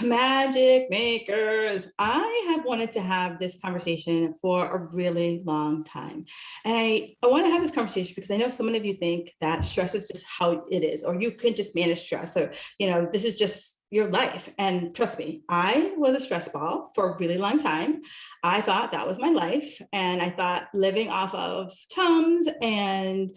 Magic makers. I have wanted to have this conversation for a really long time. And I want to have this conversation because I know so many of you think that stress is just how it is, or you can just manage stress, or, this is just your life. And trust me, I was a stress ball for a really long time. I thought that was my life. And I thought living off of Tums and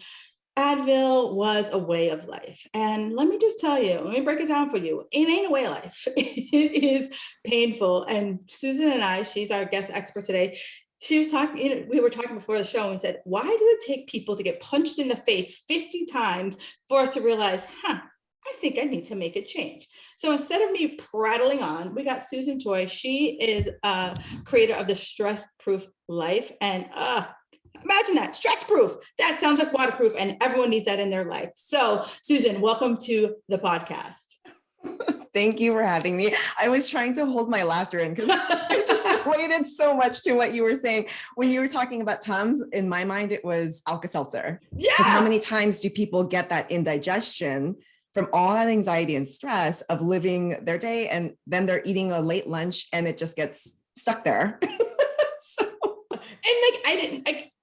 Advil was a way of life. And let me just tell you, let me break it down for you. It ain't a way of life. It is painful. And Susan and I, she's our guest expert today. She was talking, we were talking before the show and we said, why does it take people to get punched in the face 50 times for us to realize, I think I need to make a change. So instead of me prattling on, we got Susan Joy. She is a creator of the Stress Proof Life. And imagine that, stress proof. That sounds like waterproof, and everyone needs that in their life. So, Susan, welcome to the podcast. Thank you for having me. I was trying to hold my laughter in because I just related so much to what you were saying. When you were talking about Tums, in my mind, it was Alka-Seltzer. Yeah. Because how many times do people get that indigestion from all that anxiety and stress of living their day, and then they're eating a late lunch and it just gets stuck there?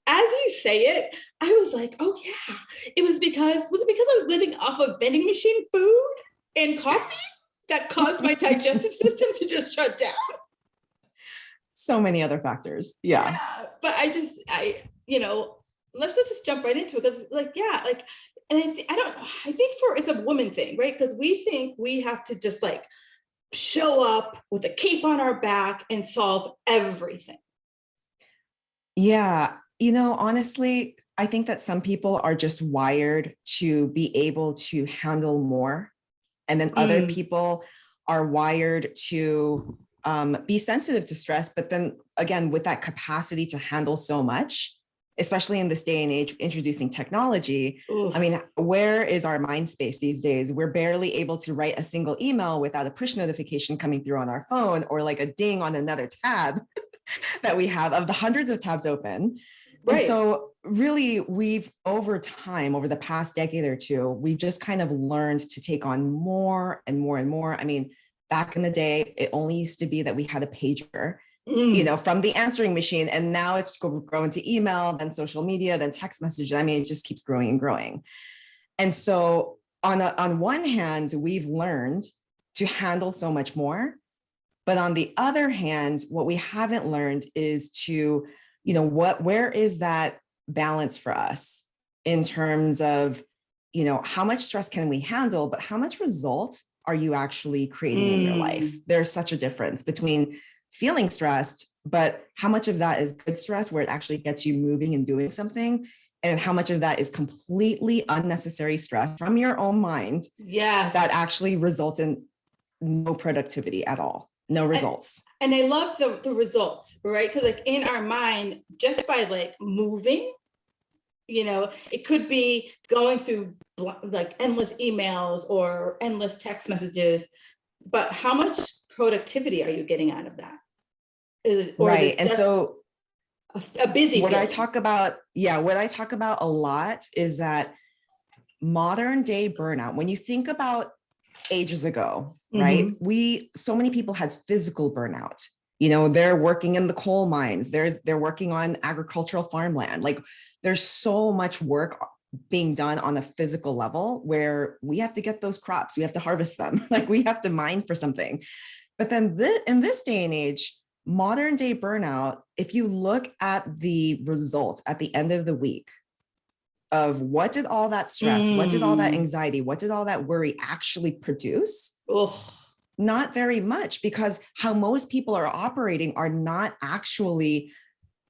As you say it, I was like, oh yeah, was it because I was living off of vending machine food and coffee that caused my digestive system to just shut down? So many other factors. Yeah. But let's just jump right into it, because and I think it's a woman thing, right? Because we think we have to just show up with a cape on our back and solve everything. Yeah. Honestly, I think that some people are just wired to be able to handle more. And then other people are wired to be sensitive to stress. But then again, with that capacity to handle so much, especially in this day and age, introducing technology, Oof. I mean, where is our mind space these days? We're barely able to write a single email without a push notification coming through on our phone, or like a ding on another tab that we have of the hundreds of tabs open. Right. And so really, we've over time, over the past decade or two, we've just kind of learned to take on more and more and more. I mean, back in the day, it only used to be that we had a pager, from the answering machine. And now it's grown to email, then social media, then text message. I mean, it just keeps growing and growing. And so on one hand, we've learned to handle so much more. But on the other hand, what we haven't learned is to where is that balance for us in terms of, how much stress can we handle, but how much result are you actually creating in your life? There's such a difference between feeling stressed, but how much of that is good stress where it actually gets you moving and doing something, and how much of that is completely unnecessary stress from your own mind. Yes. That actually results in no productivity at all. No results. And I love the results, right? Because in our mind, just by moving, it could be going through endless emails or endless text messages, but how much productivity are you getting out of that? Right. And so a busy what feeling? I talk about a lot is that modern day burnout, when you think about ages ago, right? So many people had physical burnout. They're working in the coal mines. They're working on agricultural farmland. There's so much work being done on a physical level where we have to get those crops. We have to harvest them. We have to mine for something. But then in this day and age, modern day burnout, if you look at the results at the end of the week of what did all that stress, what did all that anxiety, what did all that worry actually produce? Not very much, because how most people are operating are not actually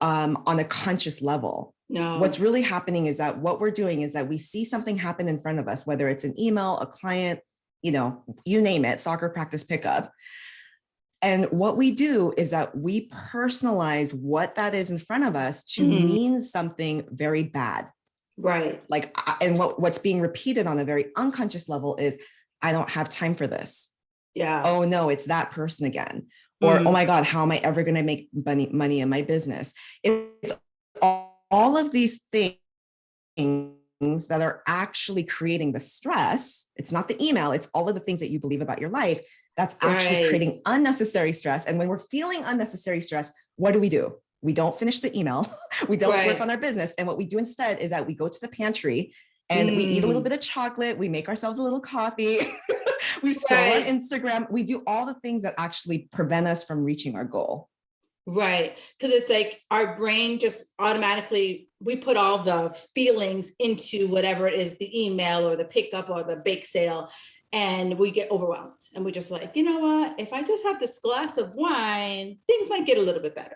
on a conscious level. No. What's really happening is that what we're doing is that we see something happen in front of us, whether it's an email, a client, you name it, soccer practice pickup. And what we do is that we personalize what that is in front of us to mean something very bad. Right. And what's being repeated on a very unconscious level is, I don't have time for this. Yeah. Oh no, it's that person again. Or, oh my God, how am I ever going to make money in my business? It's all of these things that are actually creating the stress. It's not the email. It's all of the things that you believe about your life that's actually Right. creating unnecessary stress. And when we're feeling unnecessary stress, what do? We don't finish the email. We don't work on Right. our business. And what we do instead is that we go to the pantry and we eat a little Mm. bit of chocolate. We make ourselves a little coffee. We scroll on Right. Instagram. We do all the things that actually prevent us from reaching our goal. Right. Because it's like our brain just automatically, we put all the feelings into whatever it is, the email or the pickup or the bake sale, and we get overwhelmed. And we're just like, you know what? If I just have this glass of wine, things might get a little bit better.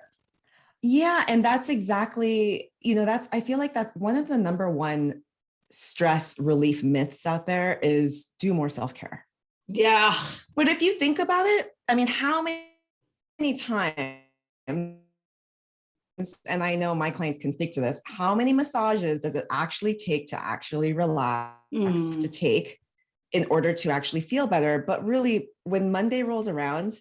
Yeah. And that's exactly, I feel like that's one of the number one stress relief myths out there is do more self-care. Yeah. But if you think about it, I mean, how many times, and I know my clients can speak to this, how many massages does it actually take to actually relax, to Mm. take in order to actually feel better? But really, when Monday rolls around, The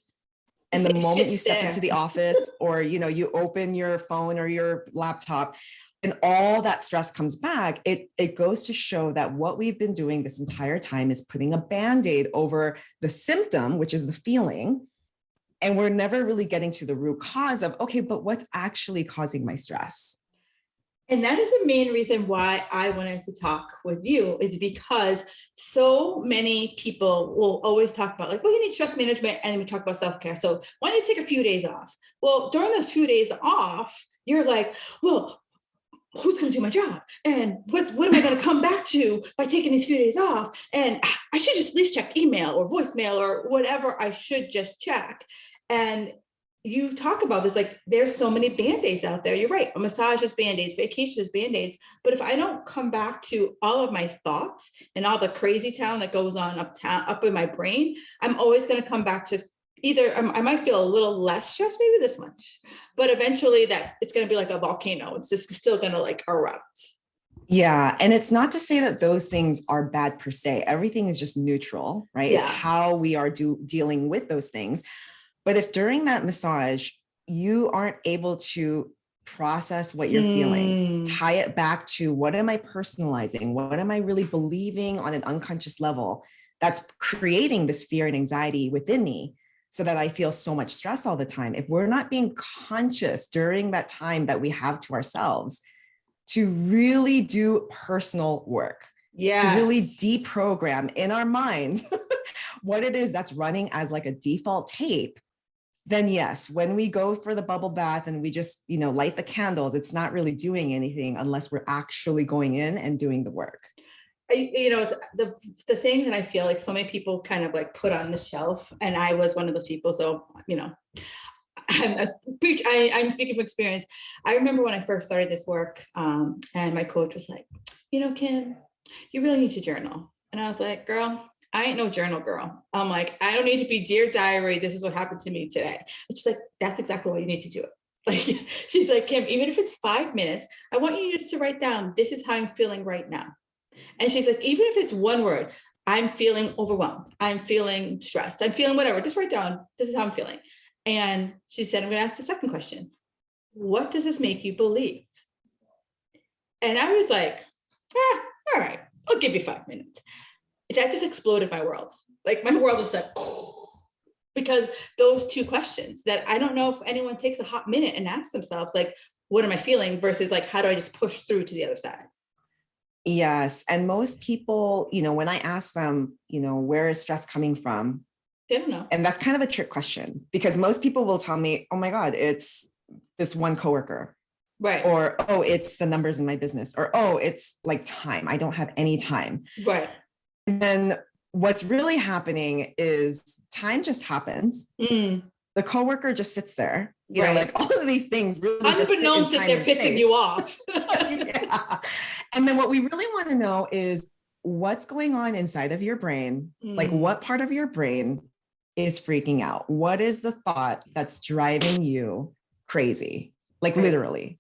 and the same moment you shit's step into there. the office or you open your phone or your laptop and all that stress comes back, it goes to show that what we've been doing this entire time is putting a band-aid over the symptom, which is the feeling. And we're never really getting to the root cause of, okay, but what's actually causing my stress? And that is the main reason why I wanted to talk with you, is because so many people will always talk about like, well, you need stress management, and then we talk about self-care. So why don't you take a few days off? Well, during those few days off, you're like, well, who's going to do my job? And what am I going to come back to by taking these few days off? And I should just at least check email or voicemail or whatever I should just check. And you talk about this, like there's so many band-aids out there. You're right. A massage is band-aids, vacation is band-aids. But if I don't come back to all of my thoughts and all the crazy town that goes on uptown, up in my brain, I'm always going to come back to either I might feel a little less stressed, maybe this much, but eventually that it's going to be like a volcano. It's just still going to like erupt. Yeah. And it's not to say that those things are bad per se. Everything is just neutral, right? It's Yeah. how we are dealing with those things. But if during that massage, you aren't able to process what you're feeling, Mm. tie it back to what am I personalizing? What am I really believing on an unconscious level that's creating this fear and anxiety within me so that I feel so much stress all the time? If we're not being conscious during that time that we have to ourselves to really do personal work, to really Yes. deprogram in our minds what it is that's running as like a default tape, then yes, when we go for the bubble bath and we just, light the candles, it's not really doing anything unless we're actually going in and doing the work. The thing that I feel like so many people kind of like put on the shelf, and I was one of those people. So, I'm speaking from experience. I remember when I first started this work, and my coach was like, Kim, you really need to journal. And I was like, girl, I ain't no journal girl. I'm like, I don't need to be Dear Diary, this is what happened to me today. And she's like, that's exactly why you need to do it. Like, she's like, Kim, even if it's 5 minutes, I want you just to write down, this is how I'm feeling right now. And she's like, even if it's one word, I'm feeling overwhelmed, I'm feeling stressed, I'm feeling whatever, just write down, this is how I'm feeling. And she said, I'm going to ask the second question. What does this make you believe? And I was like, all right, I'll give you 5 minutes. That just exploded my world. Like my world was like, because those two questions that I don't know if anyone takes a hot minute and asks themselves, like, what am I feeling versus like, how do I just push through to the other side? Yes. And most people, when I ask them, where is stress coming from? They don't know. And that's kind of a trick question because most people will tell me, oh my God, it's this one coworker. Right. Or, oh, it's the numbers in my business. Or, oh, it's like time. I don't have any time. Right. And then what's really happening is time just happens. Mm. The coworker just sits there, Right. like all of these things really just sit in Unbeknownst that time they're and pissing space. you off. Yeah. And then what we really want to know is what's going on inside of your brain. Like what part of your brain is freaking out? What is the thought that's driving you crazy? Like Right. literally.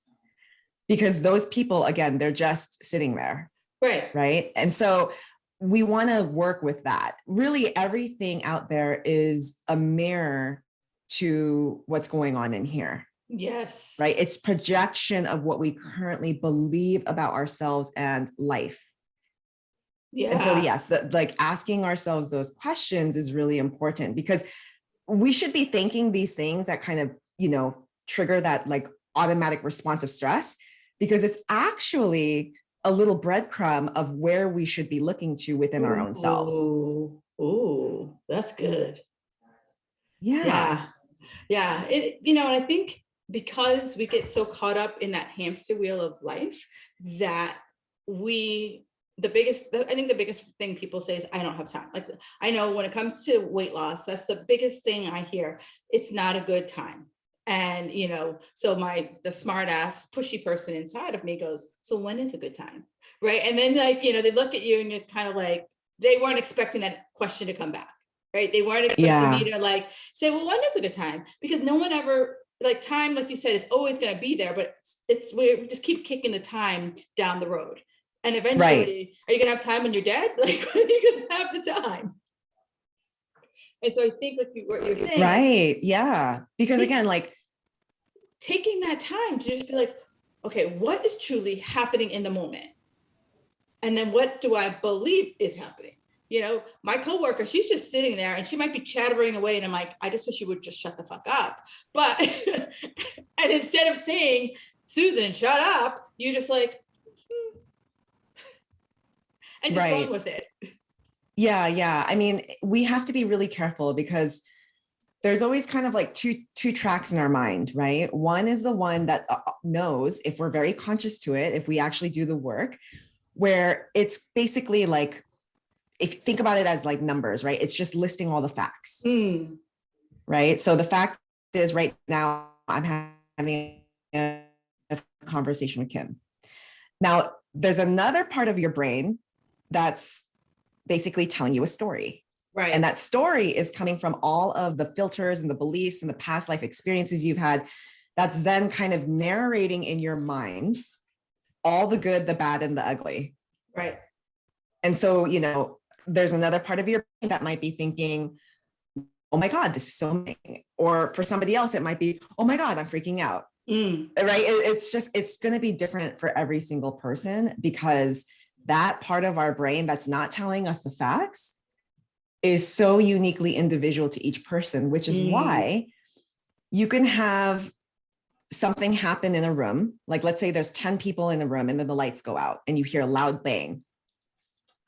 Because those people, again, they're just sitting there. Right. Right. And so we want to work with that. Really, everything out there is a mirror to what's going on in here. Yes. Right. It's projection of what we currently believe about ourselves and life. And so, Yeah. yes, like asking ourselves those questions is really important, because we should be thinking these things that kind of, trigger that like automatic response of stress, because it's actually a little breadcrumb of where we should be looking to within our own selves. Ooh, ooh, that's good. Yeah. Yeah. Yeah. And I think because we get so caught up in that hamster wheel of life that I think the biggest thing people say is, I don't have time. Like, I know when it comes to weight loss, that's the biggest thing I hear. It's not a good time. And, so the smart ass pushy person inside of me goes, so when is a good time? Right. And then like, they look at you and you're kind of like, they weren't expecting that question to come back. Right. They weren't expecting me Yeah. to like say, well, when is a good time? Because no one ever, like, time, like you said, is always going to be there, but we just keep kicking the time down the road. And Right. eventually, are you going to have time when you're dead? Like, when are you going to have the time? And so I think like what you're saying is Right. Yeah. Because take, again, like, taking that time to just be like, okay, what is truly happening in the moment? And then what do I believe is happening? My coworker, she's just sitting there and she might be chattering away. And I'm like, I just wish you would just shut the fuck up. But, and instead of saying, Susan, shut up, you're just like, and just going right. with it. Yeah. Yeah. I mean, we have to be really careful, because there's always kind of like two tracks in our mind, right? One is the one that knows, if we're very conscious to it, if we actually do the work, where it's basically like, if you think about it as like numbers, right? It's just listing all the facts, right? So the fact is, right now I'm having a conversation with Kim. Now, there's another part of your brain that's basically telling you a story. Right. And that story is coming from all of the filters and the beliefs and the past life experiences you've had. That's then kind of narrating in your mind all the good, the bad, and the ugly. Right. And so, there's another part of your brain that might be thinking, oh my God, this is so amazing. Or for somebody else, it might be, oh my God, I'm freaking out. Right. It's going to be different for every single person, because that part of our brain that's not telling us the facts is so uniquely individual to each person, which is why you can have something happen in a room. Like, let's say there's 10 people in a room and then the lights go out and you hear a loud bang.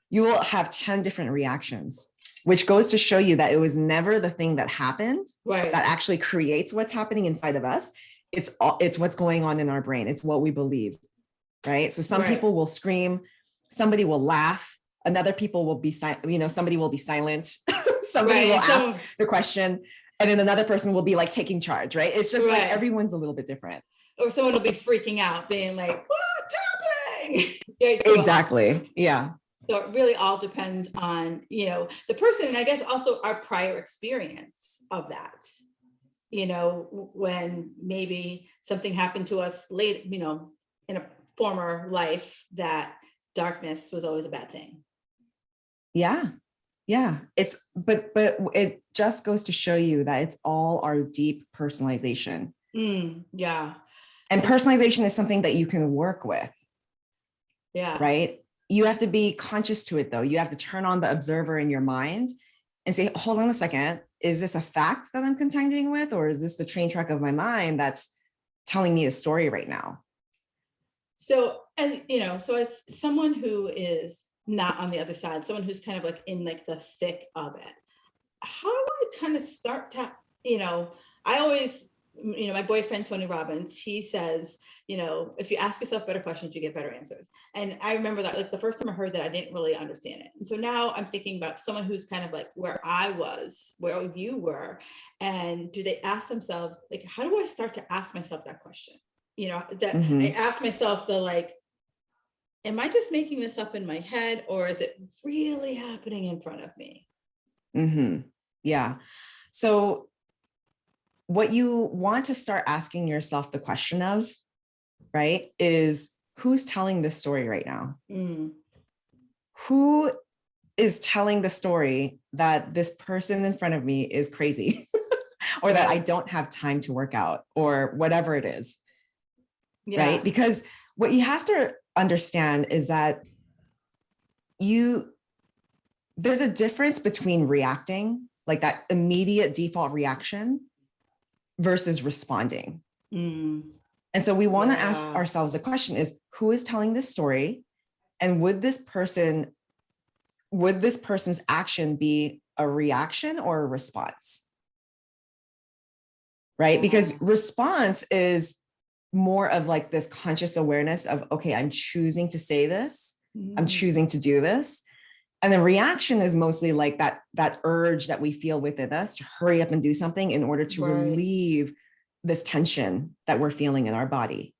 You will have 10 different reactions, which goes to show you that it was never the thing that happened that actually creates what's happening inside of us. It's what's going on in our brain. It's what we believe, right? So some people will scream, somebody will laugh, another people will be silent, somebody will be silent, somebody will ask the question, and then another person will be like taking charge, right? It's just like everyone's a little bit different. Or someone will be freaking out, being like, what's happening? Exactly. Yeah. So it really all depends on, the person, and I guess also our prior experience of that. When maybe something happened to us late, in a former life, that darkness was always a bad thing. Yeah. Yeah. But it just goes to show you that it's all our deep personalization. Yeah. And personalization is something that you can work with. Yeah. Right. You have to be conscious to it, though. You have to turn on the observer in your mind and say, hold on a second. Is this a fact that I'm contending with? Or is this the train track of my mind that's telling me a story right now? So, as someone who is not on the other side, someone who's kind of like in like the thick of it, how do I kind of start to, I always, my boyfriend, Tony Robbins, he says, if you ask yourself better questions, you get better answers. And I remember that, like, the first time I heard that, I didn't really understand it. And so now I'm thinking about someone who's kind of like where I was, where you were, and do they ask themselves, like, how do I start to ask myself that question? I ask myself am I just making this up in my head, or is it really happening in front of me? Yeah. So what you want to start asking yourself the question of, right, is who's telling this story right now? Who is telling the story that this person in front of me is crazy or that I don't have time to work out or whatever it is? Right? Because what you have to understand is that there's a difference between reacting, like that immediate default reaction, versus responding. Mm, And so we want to ask yeah. ourselves the question is, who is telling this story? And would this person's action be a reaction or a response? Right? Because Yeah. response is more of like this conscious awareness of, okay, I'm choosing to say this. I'm Mm, choosing to do this. And the reaction is mostly like that urge that we feel within us to hurry up and do something in order to right. relieve this tension that we're feeling in our body.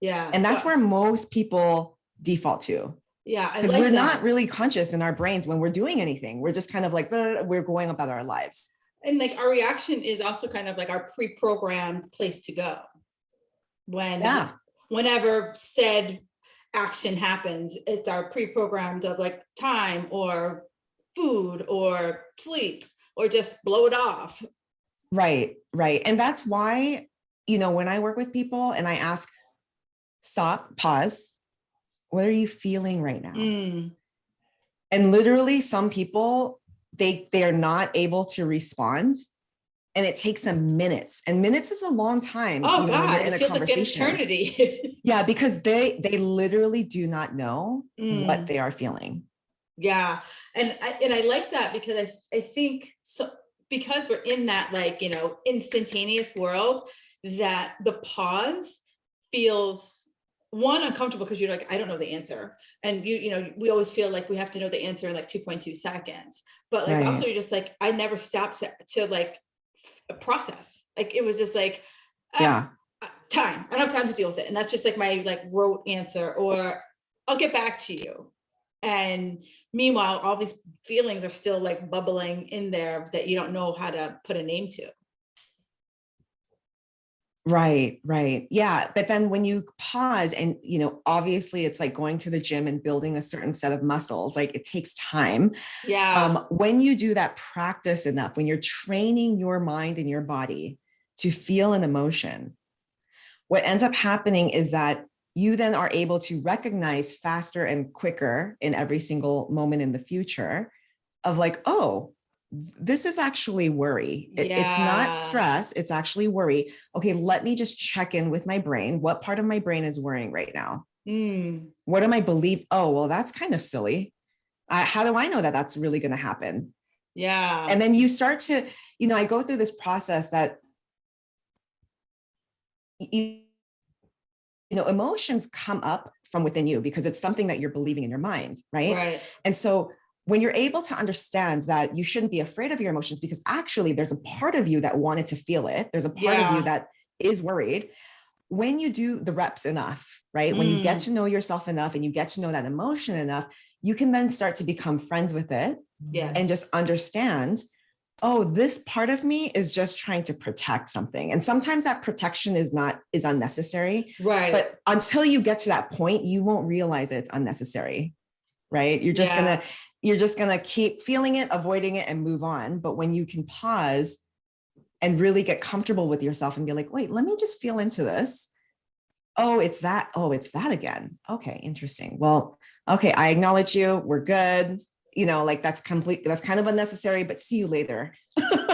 Yeah. And that's So where most people default to, yeah, I because we're like not that. really conscious in our brains when we're doing anything. We're just kind of like, we're going about our lives. And like our reaction is also kind of like our pre-programmed place to go when Yeah. whenever said action happens, it's our pre-programmed of like time or food or sleep or just blow it off. Right. Right. And that's why, when I work with people and I ask, stop, pause, what are you feeling right now? Mm. And literally some people, they're not able to respond. And it takes them minutes. And minutes is a long time, Oh when you're God, in it a feels like an conversation. eternity. Yeah, because they literally do not know what Mm. they are feeling. Yeah, and I like that because I think so, because we're in that like instantaneous world, that the pause feels one uncomfortable because you're like, I don't know the answer, and we always feel like we have to know the answer in like 2.2 seconds, but like also Right. you're just like, I never stopped to like process. Like it was just like, uh, Yeah. time. I don't have time to deal with it, and that's just like my like rote answer, or I'll get back to you. And meanwhile, all these feelings are still like bubbling in there that you don't know how to put a name to. Right. Right. Yeah. But then when you pause and, obviously it's like going to the gym and building a certain set of muscles, like it takes time. Yeah. When you do that practice enough, when you're training your mind and your body to feel an emotion, what ends up happening is that you then are able to recognize faster and quicker in every single moment in the future of like, oh, this is actually worry. It's not Yeah. stress. It's actually worry. Okay, let me just check in with my brain. What part of my brain is worrying right now? Mm. What am I believe? Oh, well, that's kind of silly. How do I know that that's really going to happen? Yeah. And then you start to, I go through this process that, emotions come up from within you because it's something that you're believing in your mind, right? Right. And so when you're able to understand that you shouldn't be afraid of your emotions because actually there's a part of you that wanted to feel it, there's a part of you Yeah. that is worried. When you do the reps enough, right? When you get Mm. to know yourself enough and you get to know that emotion enough, you can then start to become friends with it and Yes. just understand, oh, this part of me is just trying to protect something. And sometimes that protection is unnecessary. Right. But until you get to that point, you won't realize it's unnecessary, right? Yeah. You're just gonna keep feeling it, avoiding it, and move on. But when you can pause and really get comfortable with yourself and be like, wait, let me just feel into this. Oh, it's that. Oh, it's that again. Okay, interesting. Well, okay, I acknowledge you. We're good. Like that's kind of unnecessary, but see you later.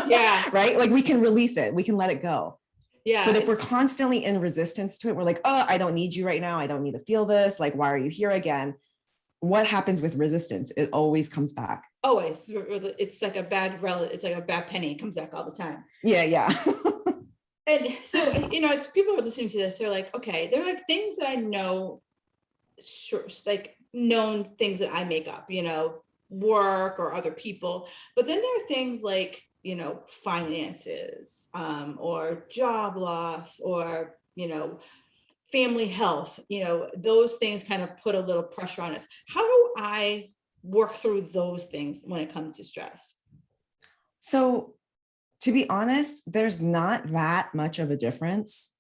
Yeah. Right? Like we can release it, we can let it go. Yeah. But if we're It's constantly in resistance to it, we're like, oh, I don't need you right now. I don't need to feel this. Like, why are you here again? What happens with resistance? It always comes back. always, it's like a bad relative. It's like a bad penny. It comes back all the time. Yeah, yeah. And so, as people are listening to this, they're like, okay, they're like things that I know, sure, like known things that I make up, work or other people. But then there are things like, finances, or job loss, or, family health, those things kind of put a little pressure on us. How do I work through those things when it comes to stress? So, to be honest, there's not that much of a difference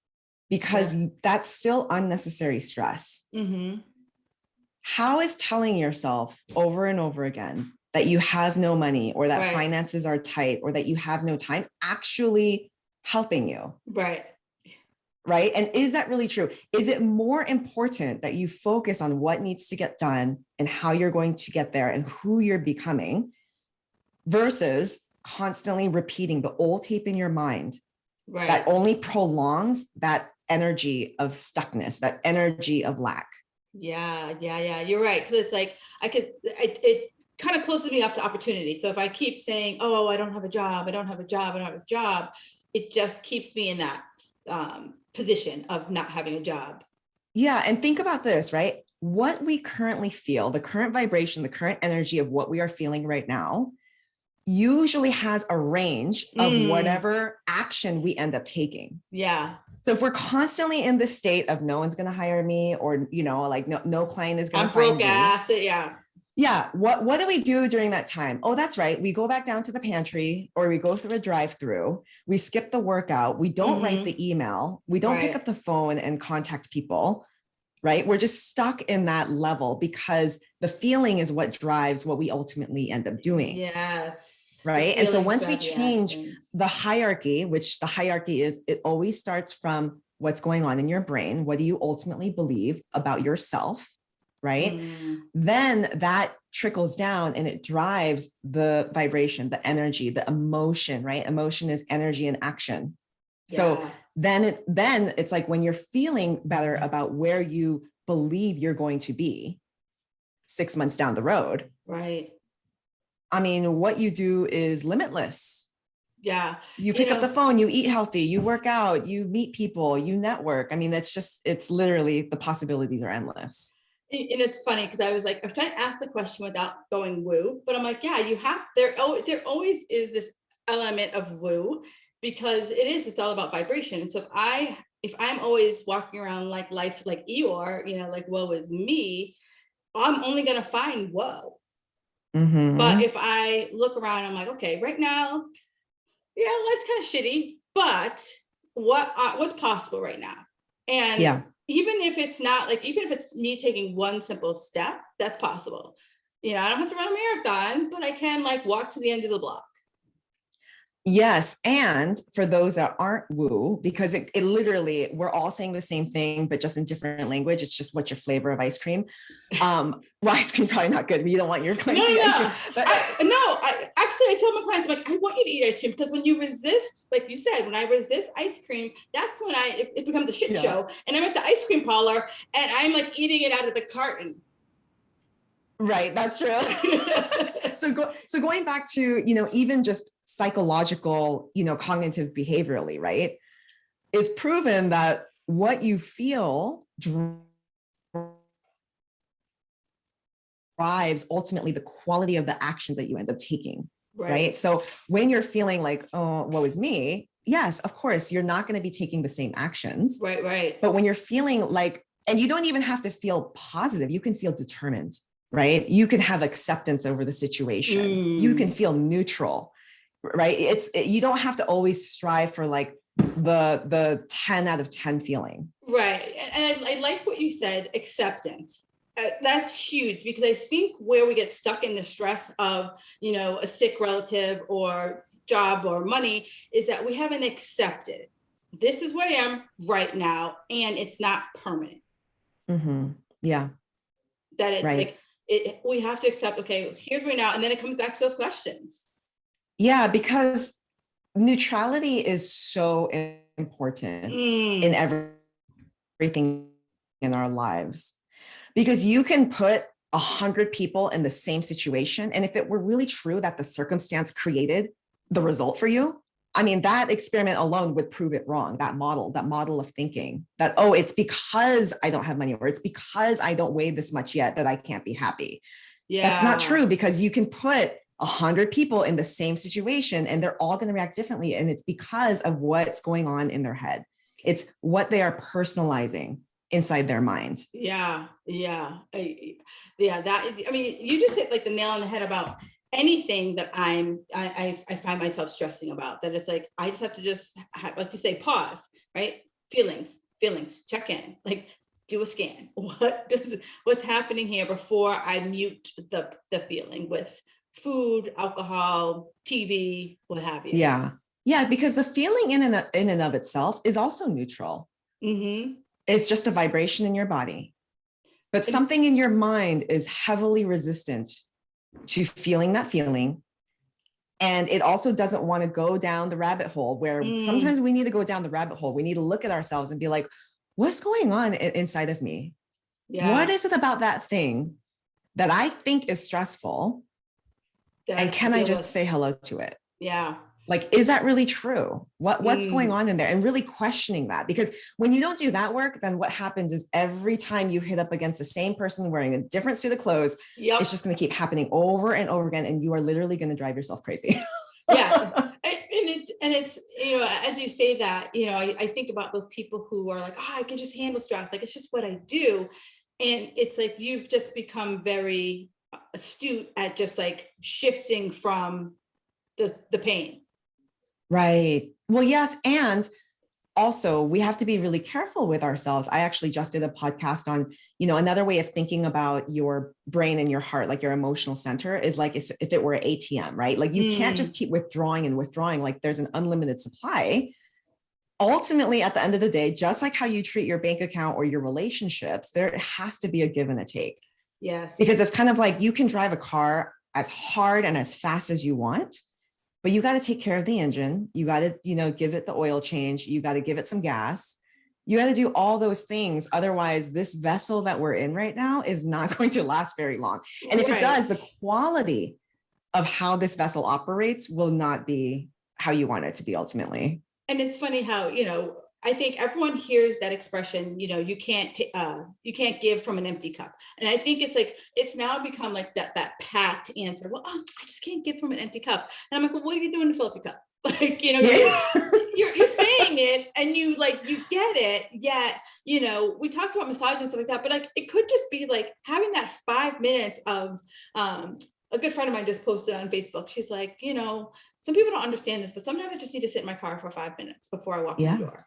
Yeah. because that's still unnecessary stress. Mm-hmm. How is telling yourself over and over again that you have no money or that Right. finances are tight or that you have no time actually helping you? Right. right? And is that really true? Is it more important that you focus on what needs to get done and how you're going to get there and who you're becoming versus constantly repeating the old tape in your mind Right. that only prolongs that energy of stuckness, that energy of lack? Yeah. You're right. Because it's like it kind of closes me off to opportunity. So if I keep saying, "Oh, I don't have a job. I don't have a job. I don't have a job," it just keeps me in that position of not having a job. Yeah. And think about this, right? What we currently feel, the current vibration, the current energy of what we are feeling right now usually has a range of whatever action we end up taking. Yeah. So if we're constantly in the state of no one's going to hire me, or, like no client is going I'm to find broke me. ass. Yeah. Yeah. What do we do during that time? Oh, that's right. We go back down to the pantry or we go through a drive-through. We skip the workout. We don't write the email. We don't pick up the phone and contact people, right? We're just stuck in that level because the feeling is what drives what we ultimately end up doing. Yes. Right. And so once we change actions. the hierarchy, which the hierarchy is, it always starts from what's going on in your brain. What do you ultimately believe about yourself? Right. Then that trickles down and it drives the vibration, the energy, the emotion, right? Emotion is energy and action. So then it's like when you're feeling better about where you believe you're going to be 6 months down the road. Right. I mean, what you do is limitless. Yeah. You pick up the phone, you eat healthy, you work out, you meet people, you network. I mean, it's literally, the possibilities are endless. And it's funny because I was trying to ask the question without going woo, but I'm like, yeah, there always is this element of woo because it's all about vibration. And so if I'm always walking around like life, like Eeyore, like woe is me, I'm only going to find woe. But if I look around, I'm like, okay, right now, yeah, life's kind of shitty, but what's possible right now? And even if it's not even if it's me taking one simple step, that's possible. I don't have to run a marathon, but I can walk to the end of the block. Yes. And for those that aren't woo, because it literally, we're all saying the same thing, but just in different language. It's just what's your flavor of ice cream. Well, ice cream probably not good. You don't want your clients to eat ice cream. But I tell my clients, I'm like, I want you to eat ice cream because when you resist, like you said, when I resist ice cream, that's when it becomes a shit show. And I'm at the ice cream parlor and I'm eating it out of the carton. Right. That's true. So going back to, even just psychological, cognitive behaviorally, right? It's proven that what you feel drives ultimately the quality of the actions that you end up taking. Right. So when you're feeling like, oh, woe is me, yes, of course, you're not going to be taking the same actions. Right. But when you're feeling and you don't even have to feel positive, you can feel determined. Right. You can have acceptance over the situation. You can feel neutral. Right. You don't have to always strive for the 10 out of 10 feeling. Right. And I like what you said, acceptance. That's huge because I think where we get stuck in the stress of, a sick relative or job or money is that we haven't accepted. This is where I am right now. And it's not permanent. Yeah. That it's we have to accept, okay, here's where now. And then it comes back to those questions. Yeah, because neutrality is so important in everything in our lives, because you can put 100 people in the same situation. And if it were really true that the circumstance created the result for you, I mean, that experiment alone would prove it wrong. That model of thinking that, oh, it's because I don't have money, or it's because I don't weigh this much yet that I can't be happy. Yeah. That's not true, because you can put 100 people in the same situation and they're all going to react differently. And it's because of what's going on in their head. It's what they are personalizing inside their mind. Yeah. That, I mean, you just hit the nail on the head about anything that I find myself stressing about, that it's I just have to like you say, pause, right? Feelings, check in, do a scan. What's happening here before I mute the feeling with food, alcohol, TV, what have you. Yeah. Because the feeling in and of itself is also neutral. Mm-hmm. It's just a vibration in your body. But And something in your mind is heavily resistant to feeling that feeling. And it also doesn't want to go down the rabbit hole where sometimes we need to go down the rabbit hole. We need to look at ourselves and be like, what's going on inside of me? What yeah, is it about that thing that I think is stressful? that I And have to can I deal just with. say hello to it? Yeah. Like, is that really true? What's going Mm. on in there? And really questioning that. Because when you don't do that work, then what happens is every time you hit up against the same person wearing a different suit of clothes, it's Yep. just going to keep happening over and over again. And you are literally going to drive yourself crazy. Yeah. And it's, as you say that, I think about those people who are like, oh, I can just handle stress. Like, it's just what I do. And it's like, you've just become very astute at just like shifting from the pain. Right. Well, yes. And also we have to be really careful with ourselves. I actually just did a podcast on, another way of thinking about your brain and your heart, like your emotional center is like, if it were an ATM, right? Like you can't just keep withdrawing and withdrawing, like there's an unlimited supply. Ultimately, at the end of the day, just like how you treat your bank account or your relationships, there has to be a give and a take. Yes. Because it's kind of like you can drive a car as hard and as fast as you want, but you got to take care of the engine. You got to, give it the oil change. You got to give it some gas. You got to do all those things. Otherwise, this vessel that we're in right now is not going to last very long. And if it does, the quality of how this vessel operates will not be how you want it to be ultimately. And it's funny how, I think everyone hears that expression, you can't give from an empty cup. And I think it's like, it's now become like that pat answer. Well, I just can't give from an empty cup. And I'm like, well, what are you doing to fill up your cup? Like, you're saying it and you get it. Yet, we talked about massage and stuff like that, but like, it could just be like having that 5 minutes of, a good friend of mine just posted on Facebook. She's like, some people don't understand this, but sometimes I just need to sit in my car for 5 minutes before I walk in the door.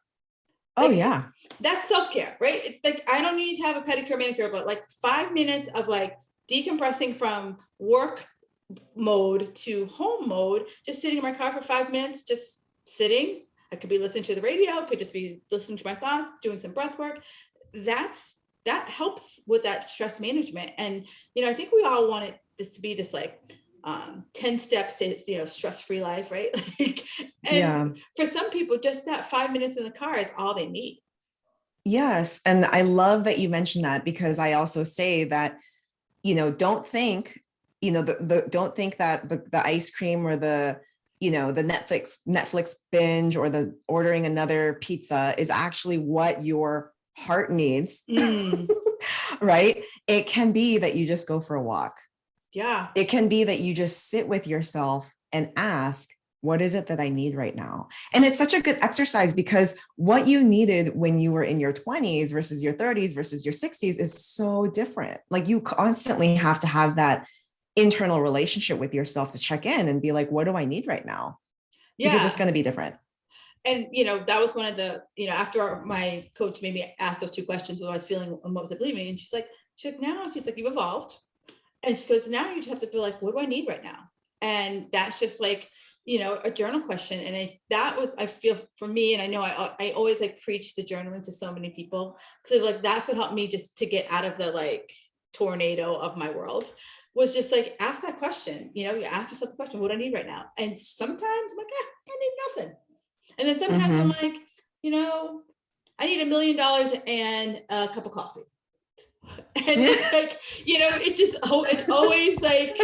Oh, like, yeah. That's self-care, right? It's like, I don't need to have a pedicure, manicure, but like 5 minutes of like decompressing from work mode to home mode, just sitting in my car for 5 minutes, just sitting. I could be listening to the radio, could just be listening to my thoughts, doing some breath work. That helps with that stress management. And, I think we all want this to be this like 10 steps, stress-free life, right? For some people, just that 5 minutes in the car is all they need. Yes. And I love that you mentioned that, because I also say that, don't think, don't think that the ice cream or the Netflix binge or the ordering another pizza is actually what your heart needs. Right? It can be that you just go for a walk. Yeah. It can be that you just sit with yourself and ask, what is it that I need right now? And it's such a good exercise, because what you needed when you were in your 20s versus your 30s versus your 60s is so different. Like, you constantly have to have that internal relationship with yourself to check in and be like, what do I need right now? Yeah. Because it's going to be different. And, that was one of the, after my coach made me ask those two questions, what I was feeling and what was I believing. And she's like, now she's like, you've evolved. And she goes, now you just have to be like, what do I need right now? And that's just like, a journal question. And I feel for me, and I know I always like preach the journaling to so many people. So like, that's what helped me just to get out of the like tornado of my world, was just like, ask that question. You ask yourself the question, what do I need right now? And sometimes I'm like, I need nothing. And then sometimes I'm like, I need $1 million and a cup of coffee. And it's like, it always like,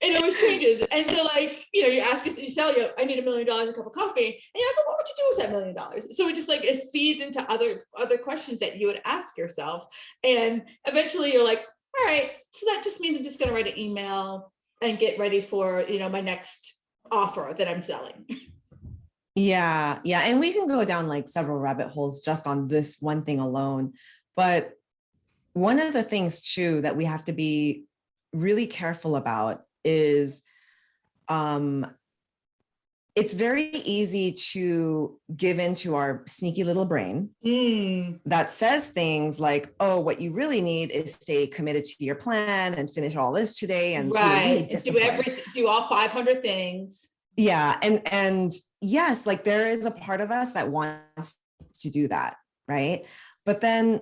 it always changes. And so like, you ask yourself, you tell you, I need $1 million and a cup of coffee. And you're like, well, what would you do with that $1 million? So it just like, it feeds into other questions that you would ask yourself. And eventually you're like, all right, so that just means I'm just going to write an email and get ready for, my next offer that I'm selling. Yeah. Yeah. And we can go down like several rabbit holes just on this one thing alone. But one of the things too that we have to be really careful about is it's very easy to give into our sneaky little brain that says things like, oh, what you really need is stay committed to your plan and finish all this today. And right. Do all 500 things. Yeah. And yes, like there is a part of us that wants to do that. right? But then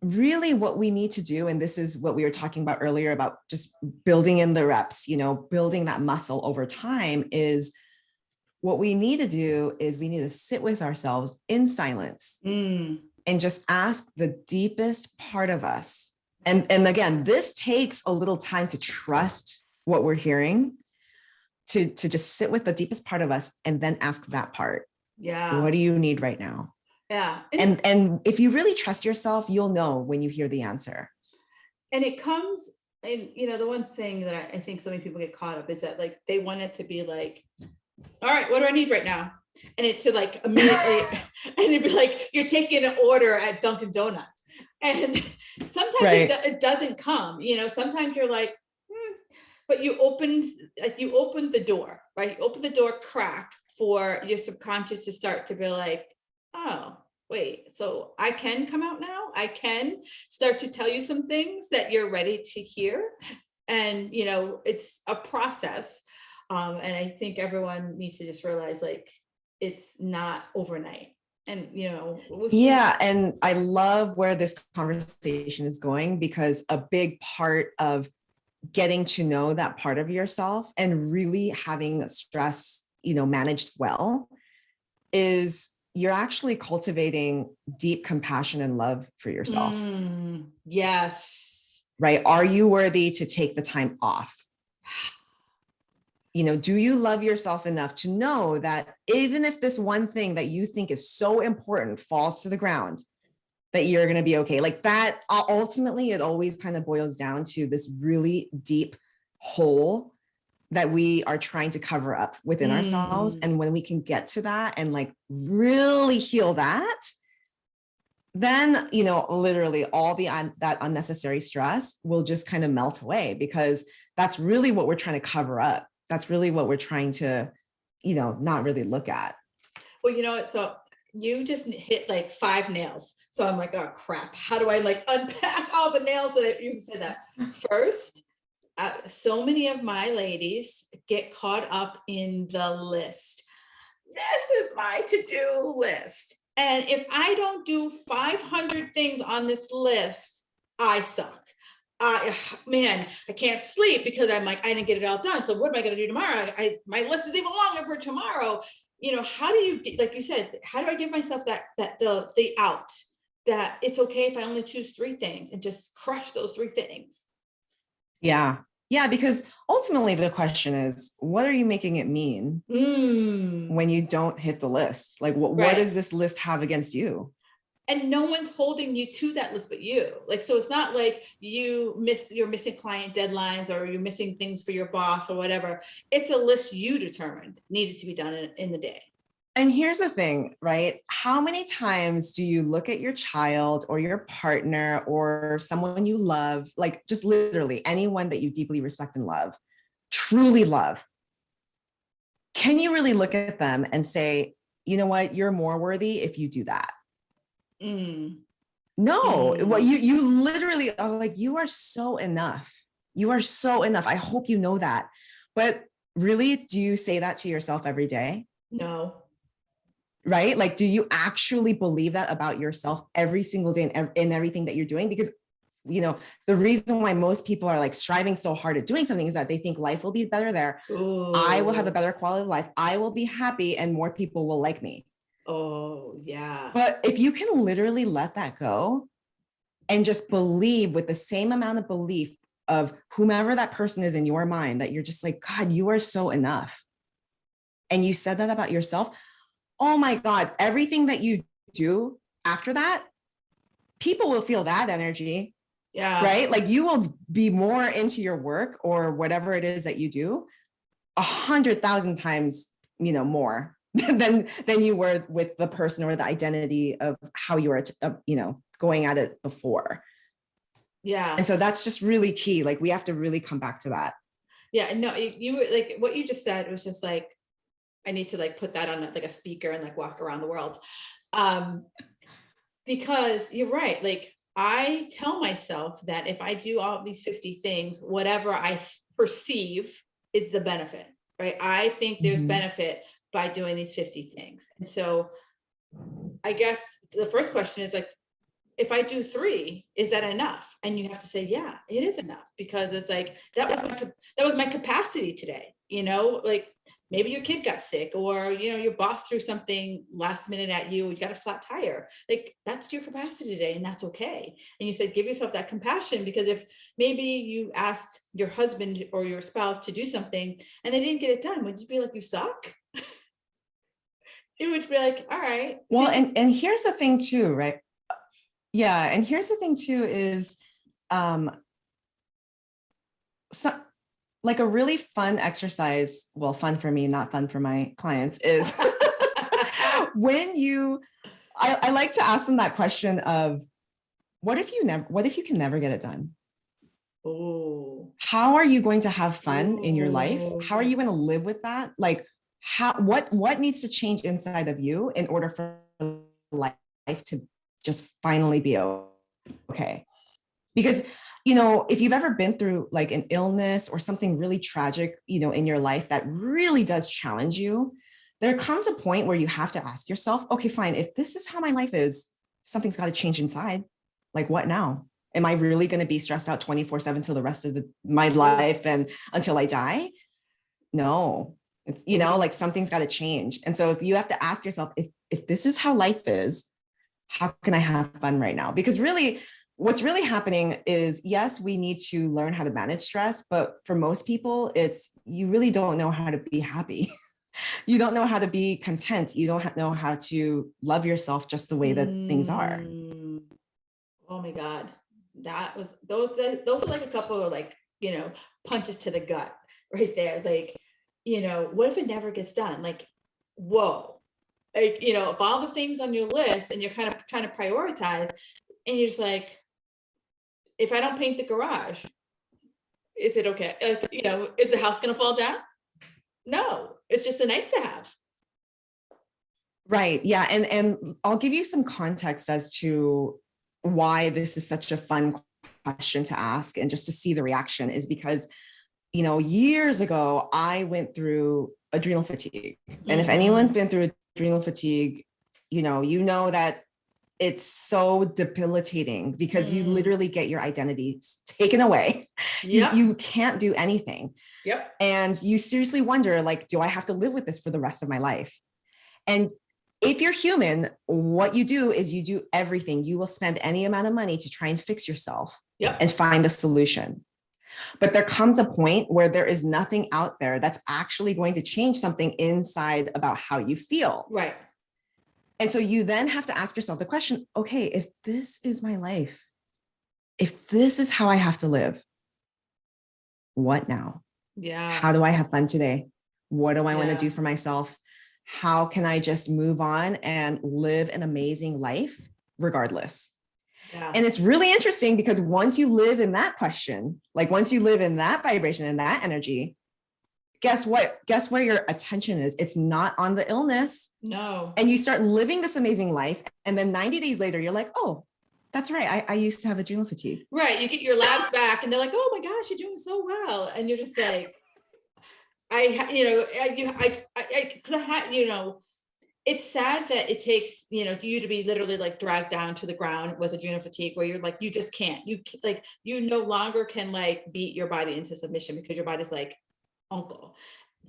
really what we need to do, and this is what we were talking about earlier about just building in the reps, building that muscle over time, is what we need to do is we need to sit with ourselves in silence and just ask the deepest part of us. And again, this takes a little time to trust what we're hearing, to just sit with the deepest part of us and then ask that part. Yeah. What do you need right now? Yeah. And if you really trust yourself, you'll know when you hear the answer. And it comes, and the one thing that I think so many people get caught up is that like they want it to be like, all right, what do I need right now? And it's to like immediately, and it'd be like you're taking an order at Dunkin' Donuts, and sometimes Right. it doesn't come. Sometimes you're like, but you open the door, right? You open the door crack for your subconscious to start to be like, oh, wait, so I can come out now. I can start to tell you some things that you're ready to hear. And, it's a process. And I think everyone needs to just realize like, it's not overnight. And, Yeah. And I love where this conversation is going, because a big part of getting to know that part of yourself and really having stress, managed well, is you're actually cultivating deep compassion and love for yourself. Yes. Right? Are you worthy to take the time off? Do you love yourself enough to know that even if this one thing that you think is so important falls to the ground, that you're going to be okay? Like that, ultimately, it always kind of boils down to this really deep hole that we are trying to cover up within ourselves. And when we can get to that and like really heal that, then, literally all that unnecessary stress will just kind of melt away, because that's really what we're trying to cover up. That's really what we're trying to, not really look at. Well, so you just hit like 5 nails. So I'm like, oh crap. How do I like unpack all the nails that you said that first? So many of my ladies get caught up in the list. This is my to-do list. And if I don't do 500 things on this list, I suck. Man, I can't sleep because I'm like, I didn't get it all done. So what am I going to do tomorrow? My list is even longer for tomorrow. How do you, like you said, how do I give myself the out, that it's okay if I only choose 3 things and just crush those 3 things? Yeah. Yeah. Because ultimately the question is, what are you making it mean when you don't hit the list? Like what does this list have against you? And no one's holding you to that list but you. Like, so it's not like you're missing client deadlines or you're missing things for your boss or whatever. It's a list you determined needed to be done in the day. And here's the thing, right? How many times do you look at your child or your partner or someone you love, like just literally anyone that you deeply respect and love, truly love? Can you really look at them and say, you know what, you're more worthy if you do that? No, well, you literally are like, you are so enough. You are so enough. I hope you know that. But really, do you say that to yourself every day? No. Right? Like, do you actually believe that about yourself every single day in everything that you're doing? Because, the reason why most people are like striving so hard at doing something is that they think life will be better there. Ooh. I will have a better quality of life. I will be happy and more people will like me. Oh, yeah. But if you can literally let that go and just believe with the same amount of belief of whomever that person is in your mind, that you're just like, God, you are so enough. And you said that about yourself. Oh my God, everything that you do after that, people will feel that energy. Yeah. Right? Like you will be more into your work or whatever it is that you do 100,000 times, more than you were with the person or the identity of how you were, going at it before. Yeah. And so that's just really key. Like we have to really come back to that. Yeah. No, you were like, what you just said was just like, I need to like put that on like a speaker and like walk around the world. Because you're right. Like I tell myself that if I do all these 50 things, whatever I perceive is the benefit, right? I think there's benefit by doing these 50 things. And so I guess the first question is like, if I do 3, is that enough? And you have to say, yeah, it is enough, because it's like, that was my capacity today, like maybe your kid got sick, or, your boss threw something last minute at you, you got a flat tire. Like, that's your capacity today, and that's okay. And you said, give yourself that compassion, because if maybe you asked your husband or your spouse to do something and they didn't get it done, would you be like, you suck? It would be like, all right. Well, and here's the thing too, right? Yeah. And here's the thing too is, so, like a really fun exercise, well, fun for me, not fun for my clients, is when I like to ask them that question of, what if you can never get it done? Oh. How are you going to have fun in your life? How are you going to live with that? Like, what needs to change inside of you in order for life to just finally be okay? Because, if you've ever been through like an illness or something really tragic, in your life that really does challenge you, there comes a point where you have to ask yourself, okay, fine, if this is how my life is, something's got to change inside. Like, what now? Am I really going to be stressed out 24/7 till the rest of my life and until I die? No, it's, like something's got to change. And so if you have to ask yourself, if this is how life is, how can I have fun right now? Because really, what's really happening is, yes, we need to learn how to manage stress, but for most people, it's, you really don't know how to be happy. You don't know how to be content. You don't know how to love yourself just the way that things are. Oh my God. Those are like a couple of like, punches to the gut right there. Like, what if it never gets done? Like, whoa. Like, of all the things on your list and you're kind of trying to prioritize, and you're just like, if I don't paint the garage, is it okay? Like, is the house going to fall down? No, it's just a nice to have. Right. Yeah. And I'll give you some context as to why this is such a fun question to ask, and just to see the reaction, is because, years ago, I went through adrenal fatigue. And if anyone's been through adrenal fatigue, you know that it's so debilitating, because you literally get your identity taken away. Yep. You can't do anything. Yep. And you seriously wonder, like, do I have to live with this for the rest of my life? And if you're human, what you do is you do everything. You will spend any amount of money to try and fix yourself. Yep. And find a solution. But there comes a point where there is nothing out there that's actually going to change something inside about how you feel. Right. And so you then have to ask yourself the question, okay, if this is my life, if this is how I have to live, what now? Yeah. How do I have fun today? What do I want to do for myself? How can I just move on and live an amazing life regardless? Yeah. And it's really interesting, because once you live in that question, like once you live in that vibration and that energy, guess what? Guess where your attention is? It's not on the illness. No. And you start living this amazing life. And then 90 days later, you're like, oh, that's right. I used to have adrenal fatigue. Right. You get your labs back and they're like, oh my gosh, you're doing so well. And you're just like, it's sad that it takes, you to be literally like dragged down to the ground with adrenal fatigue, where you're like, you just can't, you no longer can like beat your body into submission, because your body's like, uncle.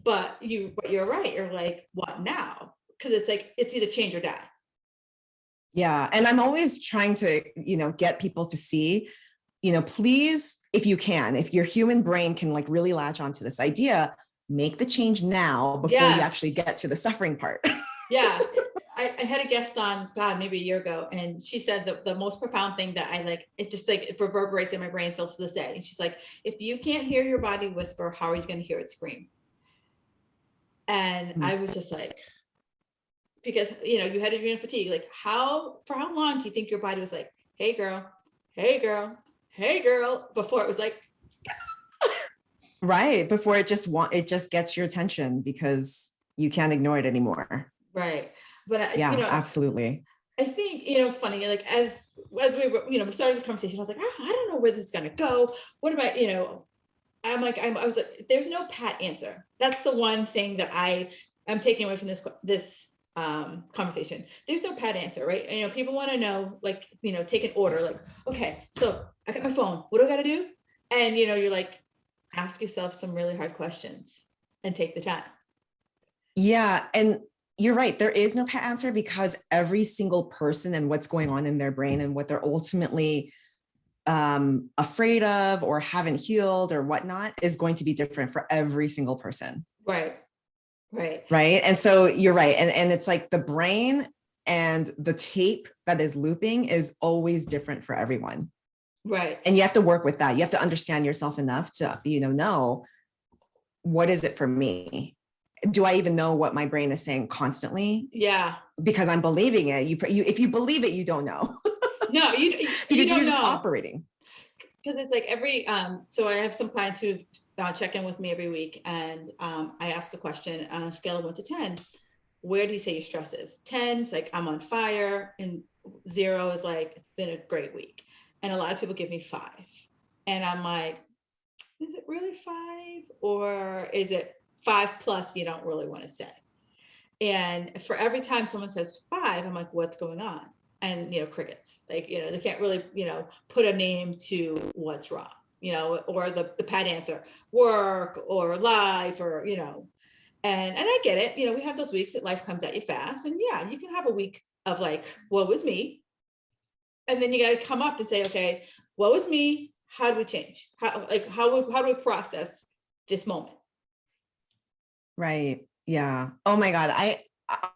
But you're right. You're like, what now? Because it's like, it's either change or die. Yeah. And I'm always trying to, get people to see, please, if you can, if your human brain can like really latch onto this idea, make the change now before you actually get to the suffering part. Yeah. I had a guest on, God, maybe a year ago, and she said that the most profound thing that I like, it just like, it reverberates in my brain still to this day. And she's like, if you can't hear your body whisper, how are you going to hear it scream? And I was just like, because, you had adrenal fatigue, like for how long do you think your body was like, hey girl, hey girl, hey girl, before it was like, right. Before it just gets your attention, because you can't ignore it anymore. Right. But absolutely. I think, it's funny, like as we were, we started this conversation, I was like, I don't know where this is going to go. What about, I'm like, I was like, there's no pat answer. That's the one thing that I'm taking away from this conversation. There's no pat answer, right? You know, people want to know, like, you know, take an order, like, okay, so I got my phone, what do I got to do? And, you know, you're like, ask yourself some really hard questions and take the time. Yeah. And you're right. There is no pat answer because every single person and what's going on in their brain and what they're ultimately afraid of or haven't healed or whatnot is going to be different for every single person. Right. Right. Right. And so you're right. And it's like the brain and the tape that is looping is always different for everyone. Right. And you have to work with that. You have to understand yourself enough to, know what is it for me? Do I even know what my brain is saying constantly? Yeah. Because I'm believing it. You if you believe it, you don't know. No, you Because don't you're just know. operating. Because it's like every so I have some clients who check in with me every week, and I ask a question on a scale of 1 to 10. Where do you say your stress is? 10 is like I'm on fire, and 0 is like it's been a great week. And a lot of people give me 5, and I'm like, is it really 5, or is it 5 plus? You don't really want to say. And for every time someone says 5, I'm like, what's going on? And, you know, crickets, like, you know, they can't really, you know, put a name to what's wrong, you know, or the pat answer, work or life, or, you know, and I get it. You know, we have those weeks that life comes at you fast, and yeah, you can have a week of like, what was me? And then you got to come up and say, okay, what was me? How do we change? How do we process this moment? Right. Yeah. Oh my God. I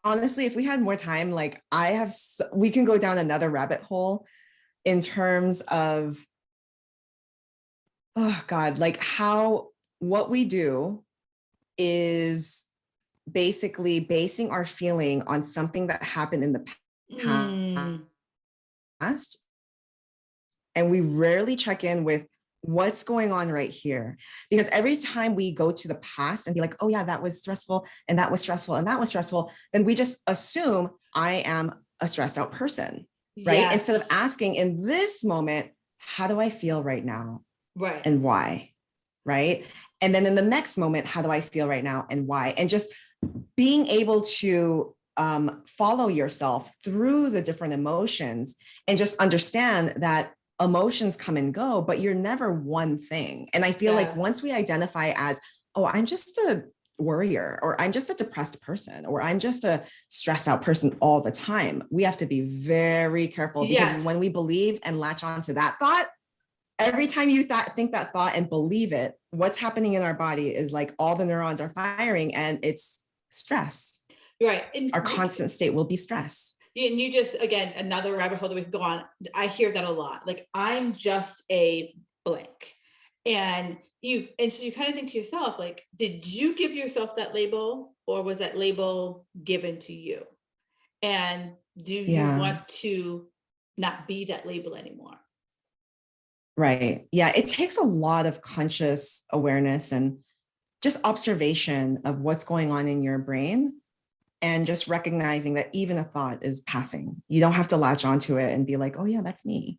honestly, if we had more time, like we can go down another rabbit hole in terms of, oh God, like what we do is basically basing our feeling on something that happened in the Mm, past. And we rarely check in with what's going on right here. Because every time we go to the past and be like, oh yeah, that was stressful, and that was stressful, and that was stressful, then we just assume I am a stressed out person, right? Instead of yes. asking in this moment, how do I feel right now Right. and why? Right. And then in the next moment, how do I feel right now and why? And just being able to follow yourself through the different emotions and just understand that emotions come and go, but you're never one thing. And I feel like Yeah. once we identify as, oh, I'm just a worrier, or I'm just a depressed person, or I'm just a stressed out person all the time, we have to be very careful, because Yes. when we believe and latch on to that thought, every time you think that thought and believe it, what's happening in our body is like all the neurons are firing, and it's stress. Right. And Our constant state will be stress. you just, again, another rabbit hole that we can go on. I hear that a lot. Like, I'm just a blank. And so you kind of think to yourself, like, did you give yourself that label, or was that label given to you? And do you Yeah. want to not be that label anymore? Right. Yeah. It takes a lot of conscious awareness and just observation of what's going on in your brain, and just recognizing that even a thought is passing. You don't have to latch onto it and be like, oh, yeah, that's me.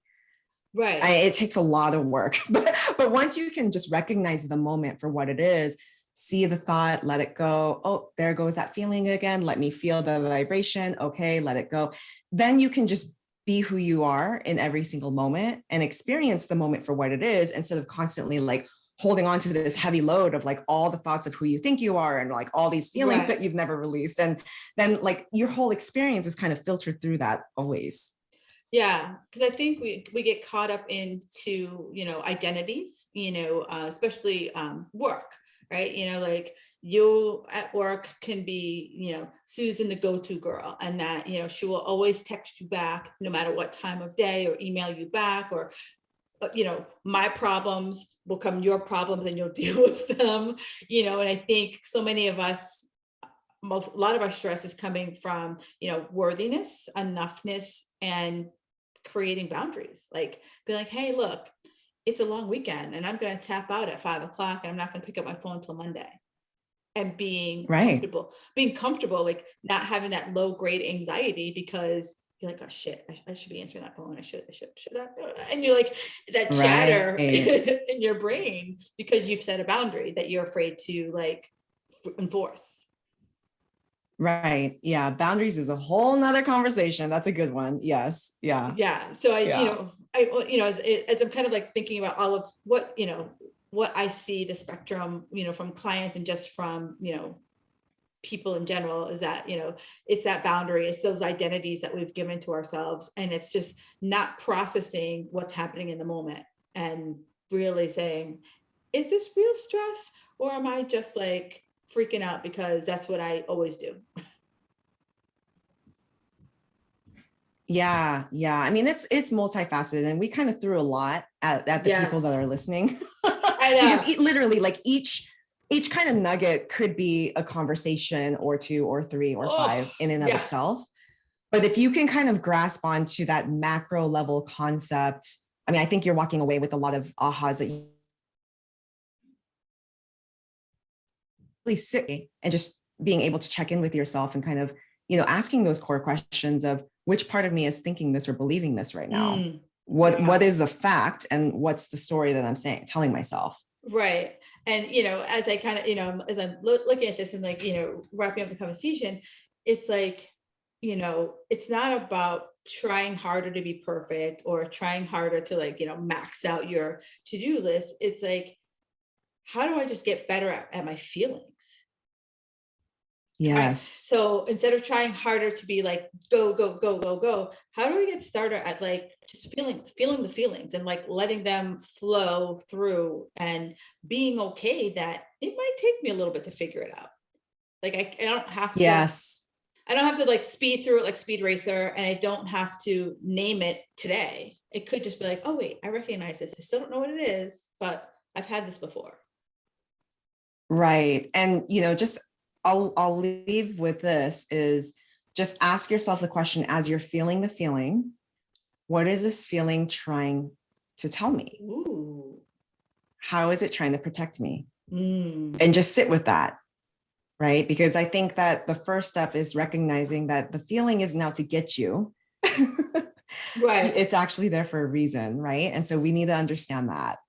Right. It takes a lot of work. But once you can just recognize the moment for what it is, see the thought, let it go. Oh, there goes that feeling again. Let me feel the vibration. Okay, let it go. Then you can just be who you are in every single moment and experience the moment for what it is, instead of constantly like holding on to this heavy load of like all the thoughts of who you think you are and like all these feelings Right. that you've never released. And then like your whole experience is kind of filtered through that always. Yeah, because I think we get caught up into, you know, identities, you know, especially work, right? You know, like, you at work can be, you know, Susan, the go-to girl, and that, you know, she will always text you back no matter what time of day, or email you back, or you know, my problems will become your problems and you'll deal with them, you know. And I think so many of us, a lot of our stress is coming from, you know, worthiness, enoughness, and creating boundaries. Like, be like, hey, look, it's a long weekend, and I'm going to tap out at 5 o'clock, and I'm not going to pick up my phone until Monday. And Right. being comfortable, like not having that low grade anxiety, because you're like, oh shit, I should be answering that phone. I should I? And you're like, that chatter Right. in your brain, because you've set a boundary that you're afraid to like enforce. Right. Yeah. Boundaries is a whole nother conversation. That's a good one. Yes. Yeah. Yeah. So Yeah. as I'm kind of like thinking about all of what, what I see the spectrum, from clients and just from, people in general, is that, it's that boundary, it's those identities that we've given to ourselves. And it's just not processing what's happening in the moment and really saying, is this real stress, or am I just like freaking out because that's what I always do? Yeah. Yeah. I mean, it's multifaceted, and we kind of threw a lot at the people that Yes, are listening I because know. literally like each kind of nugget could be a conversation or two or three or Oh, five in and of yeah. itself. But if you can kind of grasp onto that macro level concept, I mean, I think you're walking away with a lot of ahas that you really sit and just being able to check in with yourself and kind of, asking those core questions of which part of me is thinking this or believing this right now. Mm, What yeah. is the fact and what's the story that I'm telling myself? Right. And, as I kind of, as I'm looking at this and like, wrapping up the conversation, it's like, it's not about trying harder to be perfect or trying harder to like, max out your to-do list. It's like, how do I just get better at my feelings? Try Yes. so instead of trying harder to be like go go go go go, how do we get started at like just feeling the feelings and like letting them flow through and being okay that it might take me a little bit to figure it out. Like I don't have to Yes. like speed through it like speed racer, and I don't have to name it today. It could just be like, oh wait, I recognize this. I still don't know what it is, but I've had this before. Right. And, just I'll leave with this is just ask yourself the question as you're feeling the feeling, what is this feeling trying to tell me? Ooh. How is it trying to protect me? Mm. And just sit with that. Right. Because I think that the first step is recognizing that the feeling isn't out to get you. Right. It's actually there for a reason. Right. And so we need to understand that.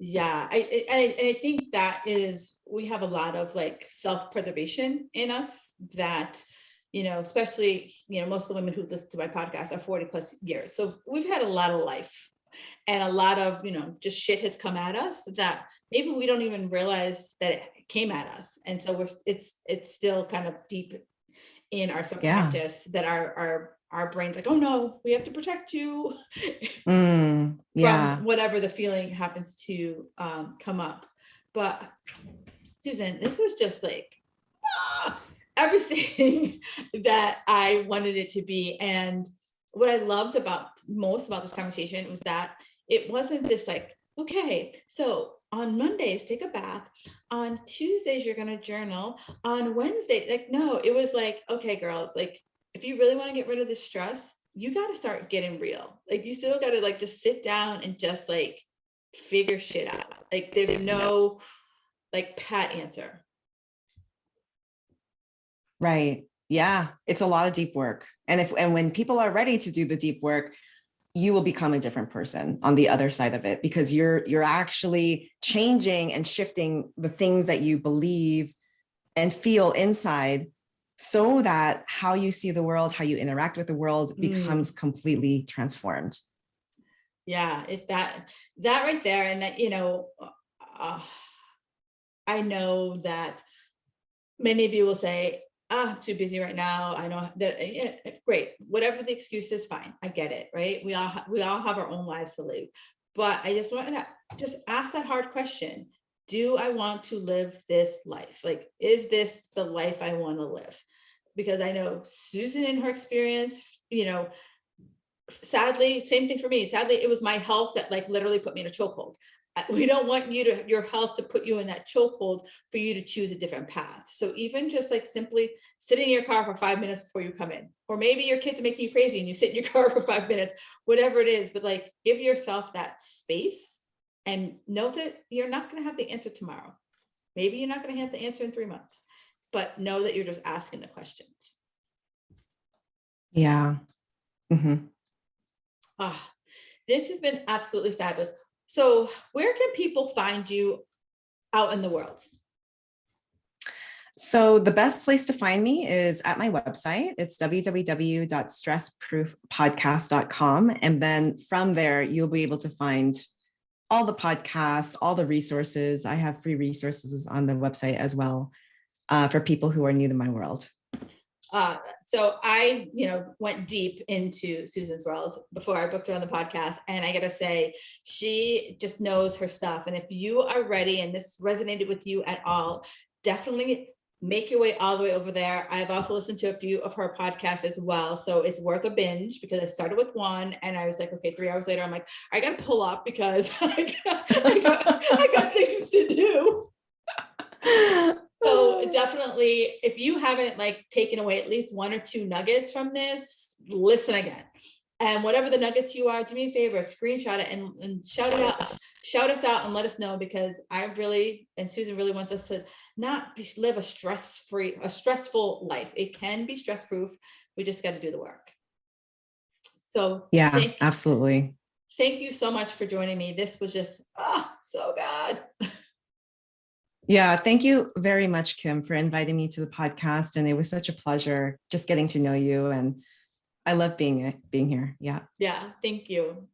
Yeah, I think that is, we have a lot of like self-preservation in us that, especially, most of the women who listen to my podcast are 40 plus years. So we've had a lot of life and a lot of, just shit has come at us that maybe we don't even realize that it came at us. And so it's still kind of deep in our Yeah. subconscious that our brain's like, oh no, we have to protect you from Yeah. whatever the feeling happens to come up. But Susan, this was just like everything that I wanted it to be. And what I loved most about this conversation was that it wasn't this like, okay, so on Mondays, take a bath. On Tuesdays, you're going to journal. On Wednesday, like, no, it was like, okay, girls, like, if you really want to get rid of the stress, you got to start getting real. Like, you still got to like just sit down and just like figure shit out. Like, there's no like pat answer. Right. Yeah. It's a lot of deep work. And when people are ready to do the deep work, you will become a different person on the other side of it, because you're actually changing and shifting the things that you believe and feel inside, so that how you see the world, how you interact with the world becomes completely transformed. Yeah, that right there, and that, uh, I know that many of you will say, "Ah, I'm too busy right now." I know that. Yeah, great, whatever the excuse is, fine. I get it, right? We all have our own lives to live, but I just want to just ask that hard question: do I want to live this life? Like, is this the life I want to live? Because I know Susan, in her experience, sadly, same thing for me. Sadly, it was my health that like literally put me in a chokehold. We don't want your health to put you in that chokehold for you to choose a different path. So even just like simply sitting in your car for 5 minutes before you come in, or maybe your kids are making you crazy and you sit in your car for 5 minutes, whatever it is, but like give yourself that space and know that you're not going to have the answer tomorrow. Maybe you're not going to have the answer in 3 months, but know that you're just asking the questions. Yeah. Mm-hmm. Ah, this has been absolutely fabulous. So where can people find you out in the world? So the best place to find me is at my website. It's www.stressproofpodcast.com. And then from there, you'll be able to find all the podcasts, all the resources. I have free resources on the website as well for people who are new to my world. So I, went deep into Susan's world before I booked her on the podcast. And I got to say, she just knows her stuff. And if you are ready and this resonated with you at all, definitely make your way all the way over there. I've also listened to a few of her podcasts as well. So it's worth a binge because I started with one and I was like, okay, 3 hours later, I'm like, I got to pull up because I got things to do. So definitely, if you haven't taken away at least 1 or 2 nuggets from this, listen again. And whatever the nuggets you are, do me a favor, screenshot it and shout it out, shout us out and let us know, because and Susan really wants us to not live a stressful life. It can be stress-proof. We just got to do the work. So yeah, absolutely. Thank you so much for joining me. This was just, so good. Yeah, thank you very much, Kim, for inviting me to the podcast. And it was such a pleasure just getting to know you. And I love being here. Yeah. Yeah, thank you.